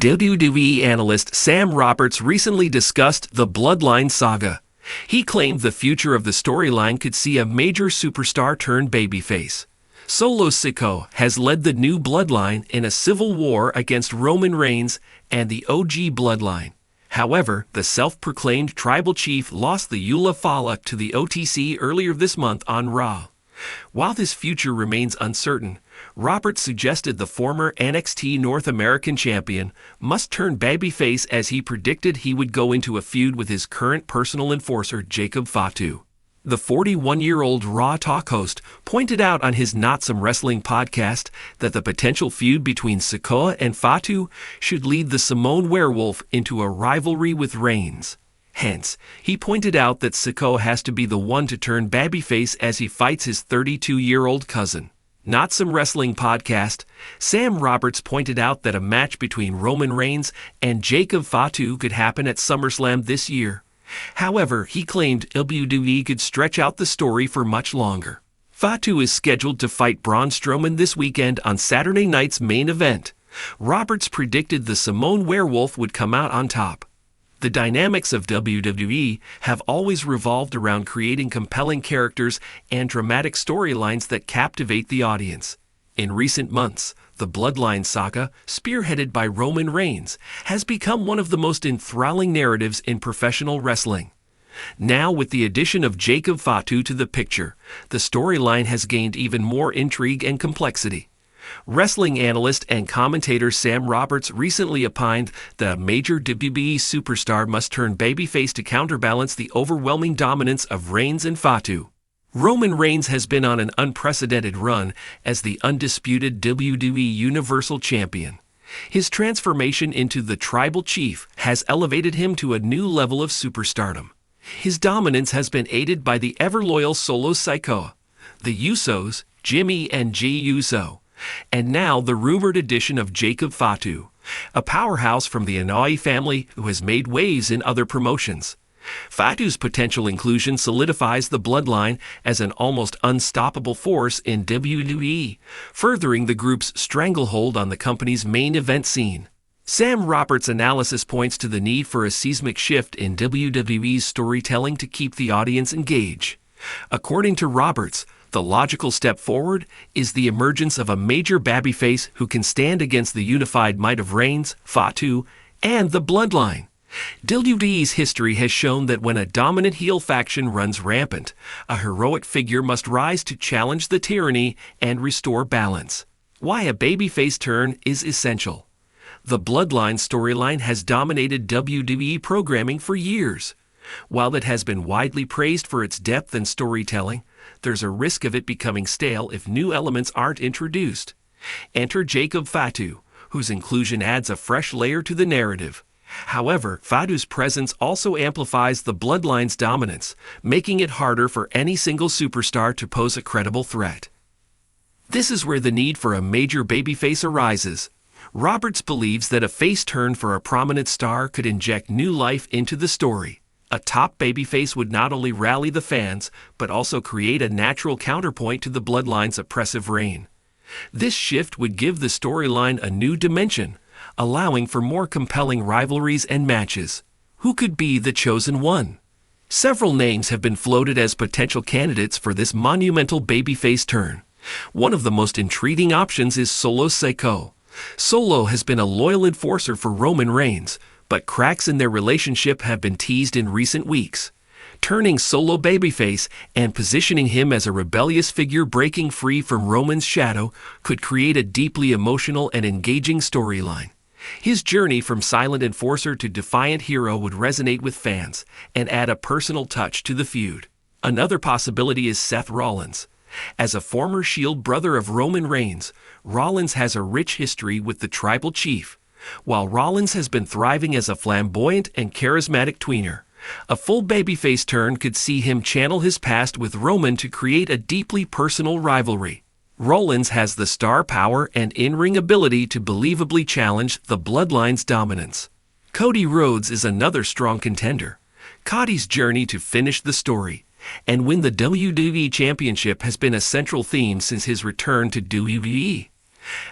WWE analyst Sam Roberts recently discussed the Bloodline saga. He claimed the future of the storyline could see a major superstar turn babyface. Solo Sikoa has led the new Bloodline in a civil war against Roman Reigns and the OG Bloodline. However, the self-proclaimed tribal chief lost the Eula Fala to the OTC earlier this month on Raw. While this future remains uncertain, Roberts suggested the former NXT North American champion must turn babyface, as he predicted he would go into a feud with his current personal enforcer Jacob Fatu. The 41-year-old Raw talk host pointed out on his Not Some Wrestling podcast that the potential feud between Sikoa and Fatu should lead the Samoan Werewolf into a rivalry with Reigns. Hence, he pointed out that Sikoa has to be the one to turn babyface as he fights his 32-year-old cousin. Not Some Wrestling podcast, Sam Roberts pointed out that a match between Roman Reigns and Jacob Fatu could happen at SummerSlam this year. However, he claimed WWE could stretch out the story for much longer. Fatu is scheduled to fight Braun Strowman this weekend on Saturday night's main event. Roberts predicted the Samoan Werewolf would come out on top. The dynamics of WWE have always revolved around creating compelling characters and dramatic storylines that captivate the audience. In recent months, the Bloodline saga, spearheaded by Roman Reigns, has become one of the most enthralling narratives in professional wrestling. Now, with the addition of Jacob Fatu to the picture, the storyline has gained even more intrigue and complexity. Wrestling analyst and commentator Sam Roberts recently opined that a major WWE superstar must turn babyface to counterbalance the overwhelming dominance of Reigns and Fatu. Roman Reigns has been on an unprecedented run as the undisputed WWE Universal Champion. His transformation into the Tribal Chief has elevated him to a new level of superstardom. His dominance has been aided by the ever-loyal Solo Sikoa, the Usos, Jimmy and Jey Uso, and now the rumored addition of Jacob Fatu, a powerhouse from the Anoa'i family who has made waves in other promotions. Fatu's potential inclusion solidifies the Bloodline as an almost unstoppable force in WWE, furthering the group's stranglehold on the company's main event scene. Sam Roberts' analysis points to the need for a seismic shift in WWE's storytelling to keep the audience engaged. According to Roberts, the logical step forward is the emergence of a major babyface who can stand against the unified might of Reigns, Fatu, and the Bloodline. WWE's history has shown that when a dominant heel faction runs rampant, a heroic figure must rise to challenge the tyranny and restore balance. Why a babyface turn is essential. The Bloodline storyline has dominated WWE programming for years. While it has been widely praised for its depth and storytelling, there's a risk of it becoming stale if new elements aren't introduced. Enter Jacob Fatu, whose inclusion adds a fresh layer to the narrative. However, Fatu's presence also amplifies the Bloodline's dominance, making it harder for any single superstar to pose a credible threat. This is where the need for a major babyface arises. Roberts believes that a face turn for a prominent star could inject new life into the story. A top babyface would not only rally the fans, but also create a natural counterpoint to the Bloodline's oppressive reign. This shift would give the storyline a new dimension, allowing for more compelling rivalries and matches. Who could be the chosen one? Several names have been floated as potential candidates for this monumental babyface turn. One of the most intriguing options is Solo Sikoa. Solo has been a loyal enforcer for Roman Reigns, but cracks in their relationship have been teased in recent weeks. Turning Solo babyface and positioning him as a rebellious figure breaking free from Roman's shadow could create a deeply emotional and engaging storyline. His journey from silent enforcer to defiant hero would resonate with fans and add a personal touch to the feud. Another possibility is Seth Rollins. As a former Shield brother of Roman Reigns, Rollins has a rich history with the Tribal Chief. While Rollins has been thriving as a flamboyant and charismatic tweener, a full babyface turn could see him channel his past with Roman to create a deeply personal rivalry. Rollins has the star power and in-ring ability to believably challenge the Bloodline's dominance. Cody Rhodes is another strong contender. Cody's journey to finish the story and win the WWE Championship has been a central theme since his return to WWE.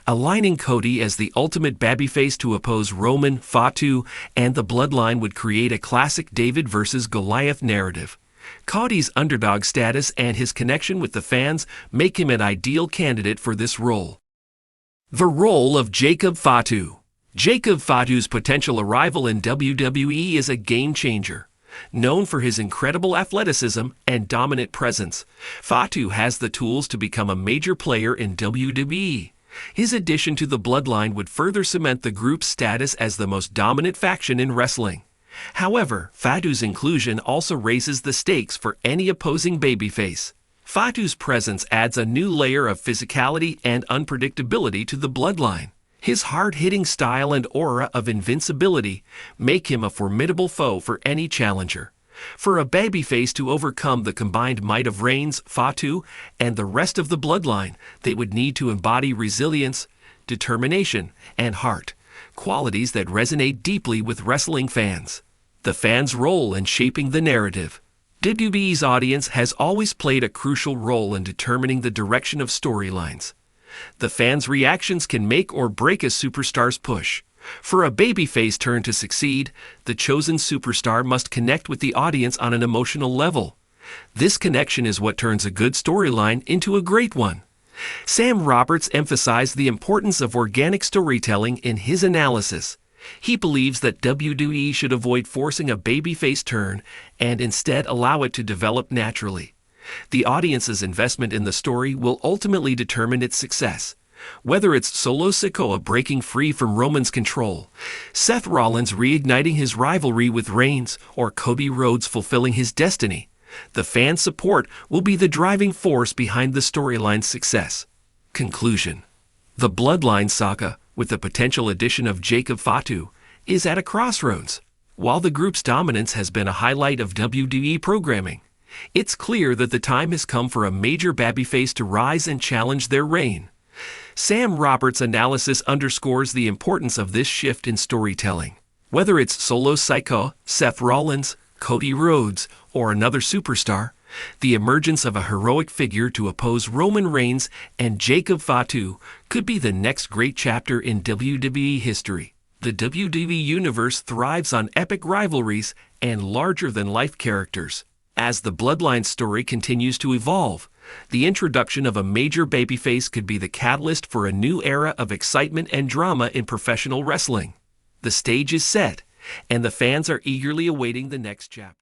Aligning Cody as the ultimate babyface to oppose Roman, Fatu, and the Bloodline would create a classic David versus Goliath narrative. Cody's underdog status and his connection with the fans make him an ideal candidate for this role. The role of Jacob Fatu. Jacob Fatu's potential arrival in WWE is a game-changer. Known for his incredible athleticism and dominant presence, Fatu has the tools to become a major player in WWE. His addition to the Bloodline would further cement the group's status as the most dominant faction in wrestling. However, Fatu's inclusion also raises the stakes for any opposing babyface. Fatu's presence adds a new layer of physicality and unpredictability to the Bloodline. His hard-hitting style and aura of invincibility make him a formidable foe for any challenger. For a babyface to overcome the combined might of Reigns, Fatu, and the rest of the Bloodline, they would need to embody resilience, determination, and heart, qualities that resonate deeply with wrestling fans. The fans' role in shaping the narrative. WWE's audience has always played a crucial role in determining the direction of storylines. The fans' reactions can make or break a superstar's push. For a babyface turn to succeed, the chosen superstar must connect with the audience on an emotional level. This connection is what turns a good storyline into a great one. Sam Roberts emphasized the importance of organic storytelling in his analysis. He believes that WWE should avoid forcing a babyface turn and instead allow it to develop naturally. The audience's investment in the story will ultimately determine its success. Whether it's Solo Sikoa breaking free from Roman's control, Seth Rollins reigniting his rivalry with Reigns, or Cody Rhodes fulfilling his destiny, the fan support will be the driving force behind the storyline's success. Conclusion. The Bloodline saga, with the potential addition of Jacob Fatu, is at a crossroads. While the group's dominance has been a highlight of WWE programming, it's clear that the time has come for a major babyface to rise and challenge their reign. Sam Roberts' analysis underscores the importance of this shift in storytelling. Whether it's Solo Sikoa, Seth Rollins, Cody Rhodes, or another superstar, the emergence of a heroic figure to oppose Roman Reigns and Jacob Fatu could be the next great chapter in WWE history. The WWE Universe thrives on epic rivalries and larger-than-life characters. As the Bloodline story continues to evolve, the introduction of a major babyface could be the catalyst for a new era of excitement and drama in professional wrestling. The stage is set, and the fans are eagerly awaiting the next chapter.